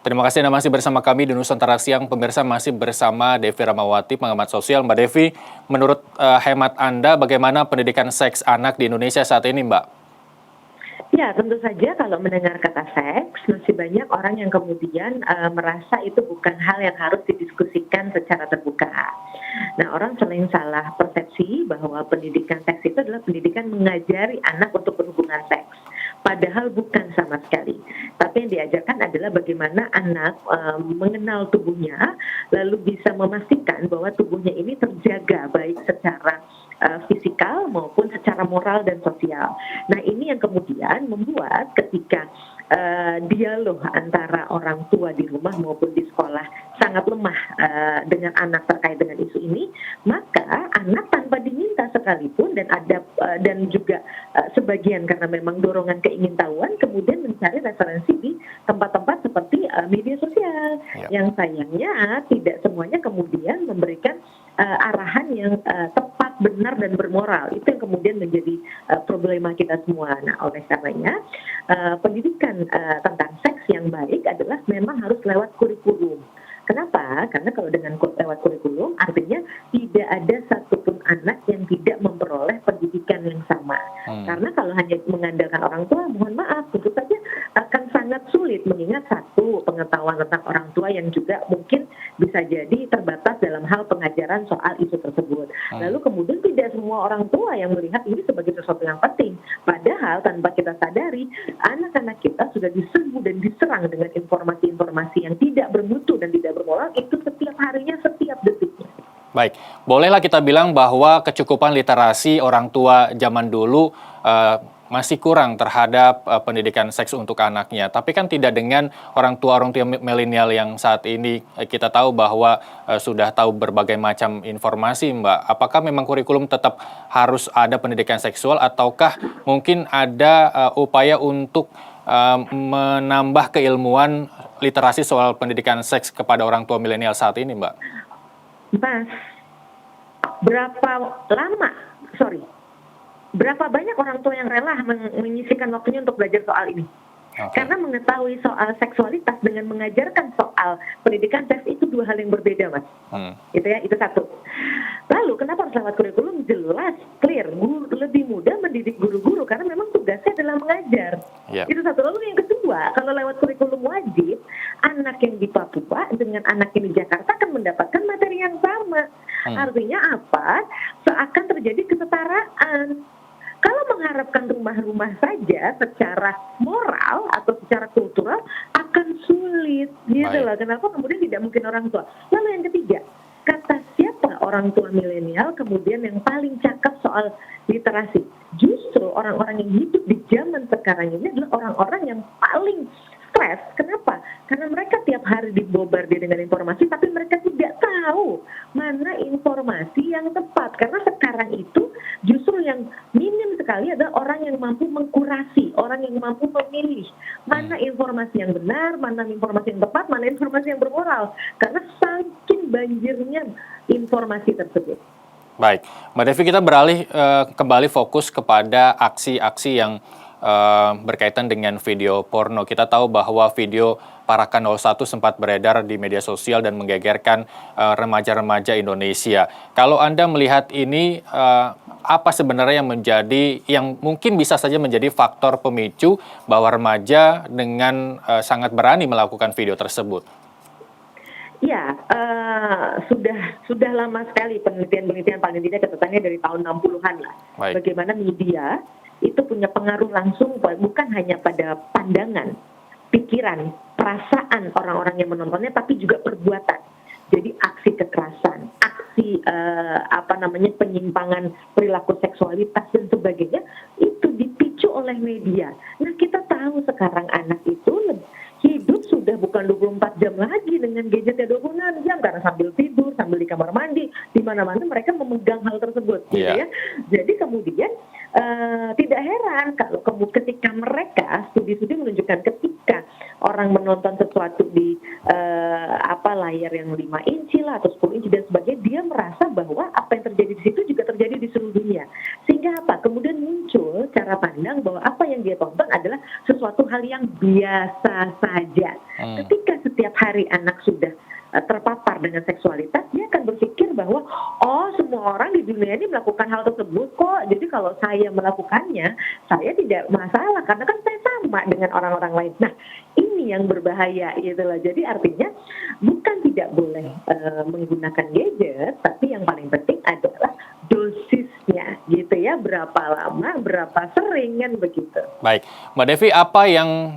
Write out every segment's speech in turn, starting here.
Terima kasih Anda masih bersama kami di Nusantara Siang. Pemirsa masih bersama Devi Ramawati, pengamat sosial. Mbak Devi, menurut hemat Anda bagaimana pendidikan seks anak di Indonesia saat ini, Mbak? Ya, tentu saja kalau mendengar kata seks, masih banyak orang yang kemudian merasa itu bukan hal yang harus didiskusikan secara terbuka. Nah, orang sering salah persepsi bahwa pendidikan seks itu adalah pendidikan mengajari anak untuk berhubungan seks. Padahal bukan sama sekali. Tapi yang diajarkan adalah bagaimana anak mengenal tubuhnya, lalu bisa memastikan bahwa tubuhnya ini terjaga baik secara fisikal maupun secara moral dan sosial. Nah, ini yang kemudian membuat ketika dialog antara orang tua di rumah maupun di sekolah sangat lemah dengan anak terkait dengan isu ini, maka anak tanpa diminta sekalipun dan juga sebagian karena memang dorongan keingintahuan kemudian mencari referensi di tempat-tempat seperti media sosial. Yang sayangnya tidak semuanya kemudian memberikan arahan yang tepat, benar dan bermoral. Itu yang kemudian menjadi problema kita semua. Nah, oleh karenanya pendidikan tentang seks yang baik adalah memang harus lewat kurikulum. Kenapa? Karena kalau dengan lewat kurikulum artinya tidak ada satupun anak yang tidak memperoleh pendidikan yang sama. Karena kalau hanya mengandalkan orang tua, mohon maaf, tentu saja akan sangat sulit mengingat satu pengetahuan tentang orang tua yang juga mungkin bisa jadi terbatas dalam hal pengajaran soal isu tersebut. Lalu kemudian tidak semua orang tua yang melihat ini sebagai sesuatu yang penting. Padahal tanpa kita sadari, anak-anak kita sudah diserbu dan diserang dengan informasi-informasi yang tidak bermutu dan tidak bermoral itu setiap harinya, setiap detiknya. Baik, bolehlah kita bilang bahwa kecukupan literasi orang tua zaman dulu masih kurang terhadap pendidikan seks untuk anaknya. Tapi kan tidak dengan orang tua milenial yang saat ini kita tahu bahwa sudah tahu berbagai macam informasi, Mbak. Apakah memang kurikulum tetap harus ada pendidikan seksual ataukah mungkin ada upaya untuk menambah keilmuan literasi soal pendidikan seks kepada orang tua milenial saat ini, Mbak? Mas, berapa banyak orang tua yang rela menyisihkan waktunya untuk belajar soal ini? Karena mengetahui soal seksualitas dengan mengajarkan soal pendidikan seks itu dua hal yang berbeda, Mas. Itu satu. Lalu kenapa harus lewat kurikulum? Jelas, clear, lebih mudah mendidik guru-guru karena memang tugasnya adalah mengajar. Itu satu. Lalu yang kedua, kalau lewat kurikulum wajib, anak yang di Papua dengan anak yang di Jakarta akan mendapatkan materi yang sama. Artinya apa? Seakan terjadi kesetaraan. Kalau mengharapkan rumah-rumah saja secara moral atau secara kultural akan sulit, gitu loh. Kenapa kemudian tidak mungkin orang tua? Lalu yang ketiga, kata siapa orang tua milenial kemudian yang paling cakap soal literasi? Justru orang-orang yang hidup di zaman sekarang ini adalah orang-orang yang paling stres. Kenapa? Karena mereka tiap hari dibombardir dengan informasi, tapi mereka tidak tahu mana informasi yang tepat. Karena sekarang itu justru yang minim sekali adalah orang yang mampu mengkurasi, orang yang mampu memilih mana informasi yang benar, mana informasi yang tepat, mana informasi yang bermoral. Karena saking banjirnya informasi tersebut. Baik, Mbak Devi, kita beralih kembali fokus kepada aksi-aksi yang berkaitan dengan video porno. Kita tahu bahwa video Paraka 01 sempat beredar di media sosial dan menggegerkan remaja-remaja Indonesia. Kalau Anda melihat ini, apa sebenarnya yang mungkin bisa saja menjadi faktor pemicu bahwa remaja dengan sangat berani melakukan video tersebut? Ya, sudah lama sekali penelitian paling tidak catatannya dari tahun 60-an lah. Bagaimana media itu punya pengaruh langsung bukan hanya pada pandangan, pikiran, perasaan orang-orang yang menontonnya, tapi juga perbuatan. Jadi aksi kekerasan, aksi penyimpangan perilaku seksualitas dan sebagainya itu dipicu oleh media. Nah, kita tahu sekarang anak itu hidup sudah bukan 24 jam lagi dengan gadgetnya 26 jam karena sambil tidur, sambil di kamar mandi, di mana-mana mereka memegang hal tersebut, gitu ya. Jadi kemudian tidak heran kalau ketika mereka studi-studi menunjukkan ketika orang menonton sesuatu di layar yang 5 inci lah atau 10 inci dan sebagainya, dia merasa bahwa apa yang terjadi di situ juga terjadi di seluruh dunia. Sehingga apa? Kemudian muncul cara pandang bahwa apa yang dia tonton adalah sesuatu hal yang biasa saja. Ketika setiap hari anak sudah terpapar dengan seksualitas, dia akan berpikir bahwa semua orang di dunia ini melakukan hal tersebut kok. Jadi kalau saya melakukannya, saya tidak masalah karena kan saya sama dengan orang-orang lain. Nah, ini yang berbahaya gitu loh. Jadi artinya bukan tidak boleh menggunakan gadget, tapi yang paling penting adalah dosisnya gitu ya, berapa lama, berapa sering kan begitu. Baik, Mbak Devi, apa yang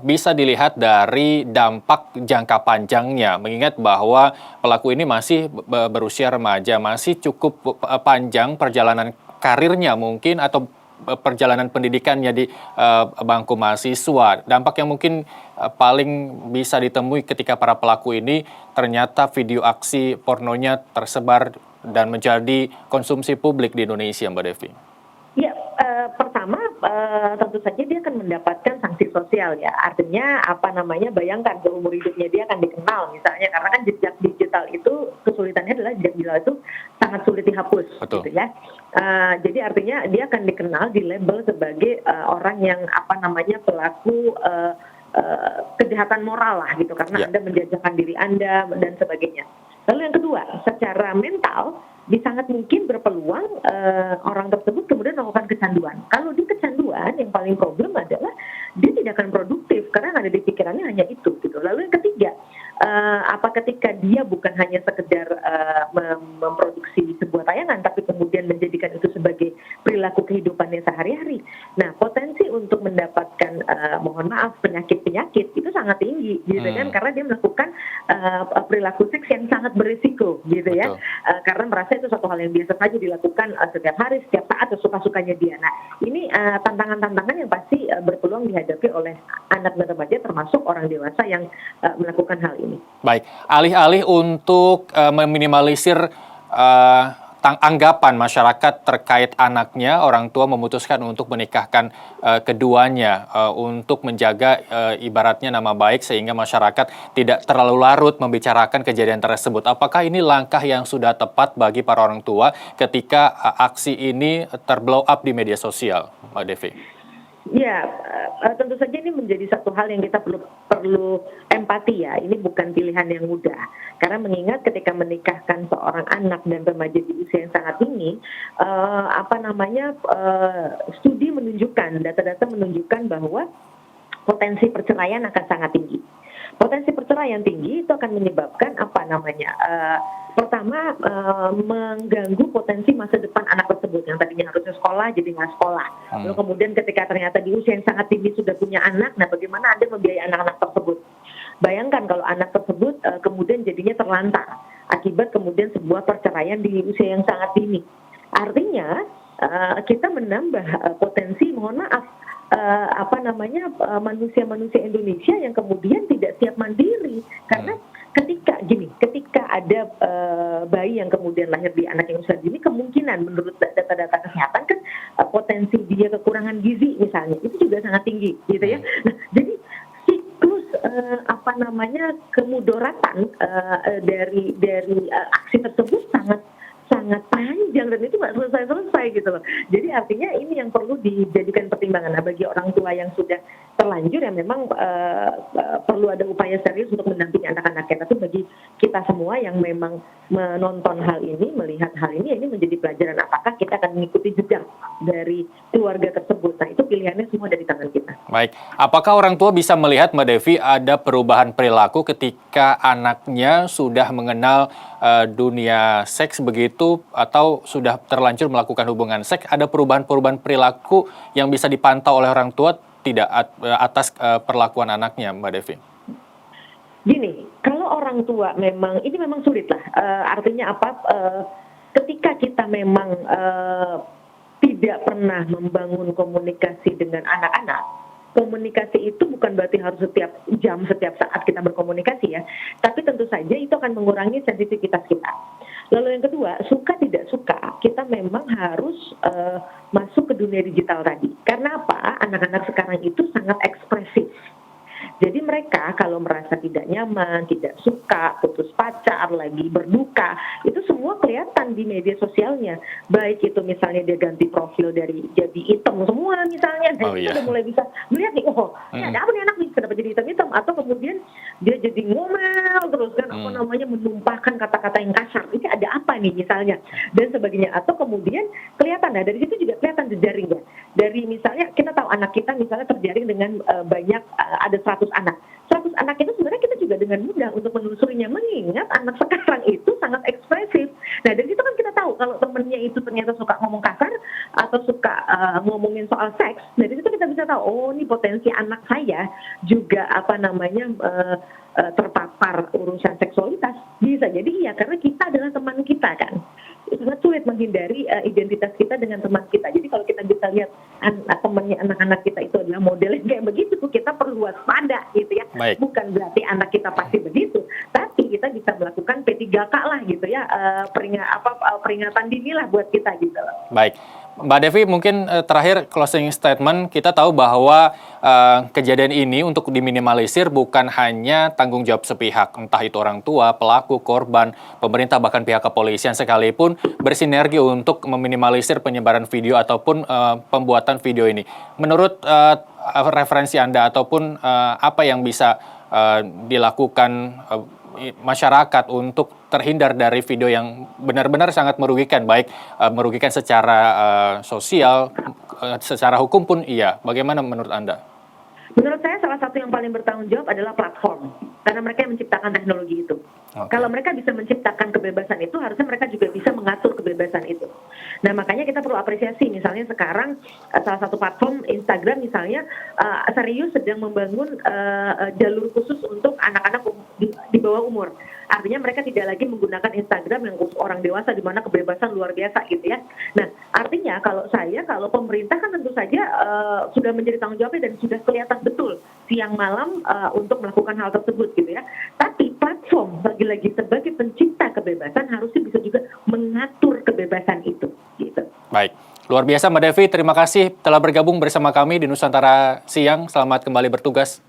bisa dilihat dari dampak jangka panjangnya? Mengingat bahwa pelaku ini masih berusia remaja, masih cukup panjang perjalanan karirnya mungkin atau perjalanan pendidikannya di bangku mahasiswa. Dampak yang mungkin paling bisa ditemui ketika para pelaku ini ternyata video aksi pornonya tersebar dan menjadi konsumsi publik di Indonesia, Mbak Devi. Ya, pertama tentu saja dia akan mendapatkan sanksi sosial ya. Artinya bayangkan seumur hidupnya dia akan dikenal misalnya, karena kan jejak digital itu kesulitannya adalah jejak digital itu sangat sulit dihapus. Betul. Gitu ya. Jadi artinya dia akan dikenal, di label sebagai orang yang pelaku kejahatan moral lah gitu, karena Anda menjajakan diri Anda dan sebagainya. Lalu yang kedua, secara mental sangat mungkin berpeluang orang tersebut kemudian melakukan kecanduan. Kalau di kecanduan, yang paling problem adalah dia tidak akan produktif karena yang ada di pikirannya hanya itu gitu. Lalu yang ketiga, ketika dia bukan hanya sekedar memproduksi sebuah tayangan, tapi kemudian menjadikan itu sebagai perilaku kehidupannya sehari-hari. Nah, potensi untuk mendapatkan penyakit-penyakit itu sangat tinggi gitu kan, karena dia melakukan perilaku seks yang sangat berisiko gitu. Betul. Ya, karena merasa itu suatu hal yang biasa saja dilakukan setiap hari, setiap saat, sesuka-sukanya dia. Nah, ini tantangan-tantangan yang pasti berpeluang dihadapi oleh anak dan remaja, termasuk orang dewasa yang melakukan hal ini. Baik, alih-alih untuk meminimalisir anggapan masyarakat terkait anaknya, orang tua memutuskan untuk menikahkan keduanya untuk menjaga ibaratnya nama baik sehingga masyarakat tidak terlalu larut membicarakan kejadian tersebut. Apakah ini langkah yang sudah tepat bagi para orang tua ketika aksi ini terblow up di media sosial, Mbak Devi? Ya, tentu saja ini menjadi satu hal yang kita perlu empati ya. Ini bukan pilihan yang mudah. Karena mengingat ketika menikahkan seorang anak dan remaja di usia yang sangat tinggi, studi menunjukkan, data-data menunjukkan bahwa potensi perceraian akan sangat tinggi. Potensi perceraian tinggi itu akan menyebabkan pertama mengganggu potensi masa depan anak tersebut yang tadinya harusnya sekolah jadi nggak sekolah. Lalu kemudian ketika ternyata di usia yang sangat tinggi sudah punya anak, nah bagaimana Anda membiayai anak-anak tersebut? Bayangkan kalau anak tersebut kemudian jadinya terlantar akibat kemudian sebuah perceraian di usia yang sangat dini. Artinya kita menambah potensi, manusia-manusia Indonesia yang kemudian tidak siap mandiri, karena ketika ada bayi yang kemudian lahir di anak yang usia dini, kemungkinan menurut data-data kesehatan kan potensi dia kekurangan gizi misalnya itu juga sangat tinggi gitu ya. Nah, jadi siklus kemudoratan dari aksi tersebut sangat panjang dan itu nggak selesai gitu loh. Jadi artinya ini yang perlu dijadikan pertimbangan. Nah, bagi orang tua yang sudah terlanjur ya memang perlu ada upaya serius untuk mendampingi anak-anaknya. Tapi bagi kita semua yang memang menonton hal ini, melihat hal ini menjadi pelajaran apakah kita akan mengikuti jejak dari keluarga tersebut. Nah, itu pilihannya semua ada di tangan kita. Baik, apakah orang tua bisa melihat, Mbak Devi, ada perubahan perilaku ketika anaknya sudah mengenal dunia seks begitu atau sudah terlanjur melakukan hubungan seks? Ada perubahan-perubahan perilaku yang bisa dipantau oleh orang tua tidak atas perlakuan anaknya, Mbak Devi? Gini, kalau orang tua memang sulit lah. Artinya apa? Ketika kita memang tidak pernah membangun komunikasi dengan anak-anak, komunikasi itu bukan berarti harus setiap jam, setiap saat kita berkomunikasi ya. Tapi tentu saja itu akan mengurangi sensitivitas kita. Lalu yang kedua, suka tidak suka, kita memang harus masuk ke dunia digital tadi. Karena apa? Anak-anak sekarang itu sangat ekspresif. Jadi mereka kalau merasa tidak nyaman, tidak suka, putus pacar, lagi berduka, itu semua kelihatan di media sosialnya. Baik itu misalnya dia ganti profil dari jadi hitam semua misalnya, dan Oh kita iya. udah mulai bisa melihat nih, oh ini ada apa nih anak nih, kenapa jadi hitam-hitam? Atau kemudian dia jadi ngomel terus kan, apa namanya, menumpahkan kata-kata yang kasar. Ini ada apa nih misalnya, dan sebagainya. Atau kemudian kelihatan, nah dari situ juga kelihatan jejaringnya. Dari misalnya kita tahu anak kita misalnya terjaring dengan banyak ada 100 anak. 100 anak itu sebenarnya kita juga dengan mudah untuk menelusurinya, mengingat anak sekarang itu sangat ekspresif. Nah dari situ kan kita tahu kalau temennya itu ternyata suka ngomong kasar atau suka ngomongin soal seks. Dari situ kita bisa tahu, oh ini potensi anak saya juga apa namanya terpapar urusan seksualitas. Bisa jadi iya, karena kita adalah teman kita kan. Sangat sulit menghindari identitas kita dengan teman kita. Jadi kalau kita bisa lihat temannya anak-anak kita itu adalah model yang kayak begitu, kita perlu waspada gitu ya. Baik. Bukan berarti anak kita pasti begitu, tapi kita bisa melakukan P3K lah gitu ya, peringatan dini lah buat kita gitu loh. Baik. Mbak Devi, mungkin terakhir closing statement, kita tahu bahwa kejadian ini untuk diminimalisir bukan hanya tanggung jawab sepihak, entah itu orang tua, pelaku, korban, pemerintah, bahkan pihak kepolisian sekalipun bersinergi untuk meminimalisir penyebaran video ataupun pembuatan video ini. Menurut referensi Anda ataupun apa yang bisa dilakukan masyarakat untuk terhindar dari video yang benar-benar sangat merugikan, baik merugikan secara sosial, secara hukum pun iya. Bagaimana menurut Anda? Menurut saya salah satu yang paling bertanggung jawab adalah platform, karena mereka yang menciptakan teknologi itu. Oke. Kalau mereka bisa menciptakan kebebasan itu, harusnya mereka juga bisa mengatur kebebasan itu. Nah makanya kita perlu apresiasi, misalnya sekarang salah satu platform Instagram misalnya serius sedang membangun jalur khusus untuk anak-anak di bawah umur. Artinya mereka tidak lagi menggunakan Instagram yang khusus orang dewasa, di mana kebebasan luar biasa gitu ya. Nah artinya kalau pemerintah kan tentu saja sudah menjadi tanggung jawabnya dan sudah kelihatan betul siang malam untuk melakukan hal tersebut gitu ya. Tapi platform lagi-lagi sebagai pencipta kebebasan harusnya bisa juga mengatur kebebasan itu gitu. Baik, luar biasa Mbak Devi, terima kasih telah bergabung bersama kami di Nusantara Siang. Selamat kembali bertugas.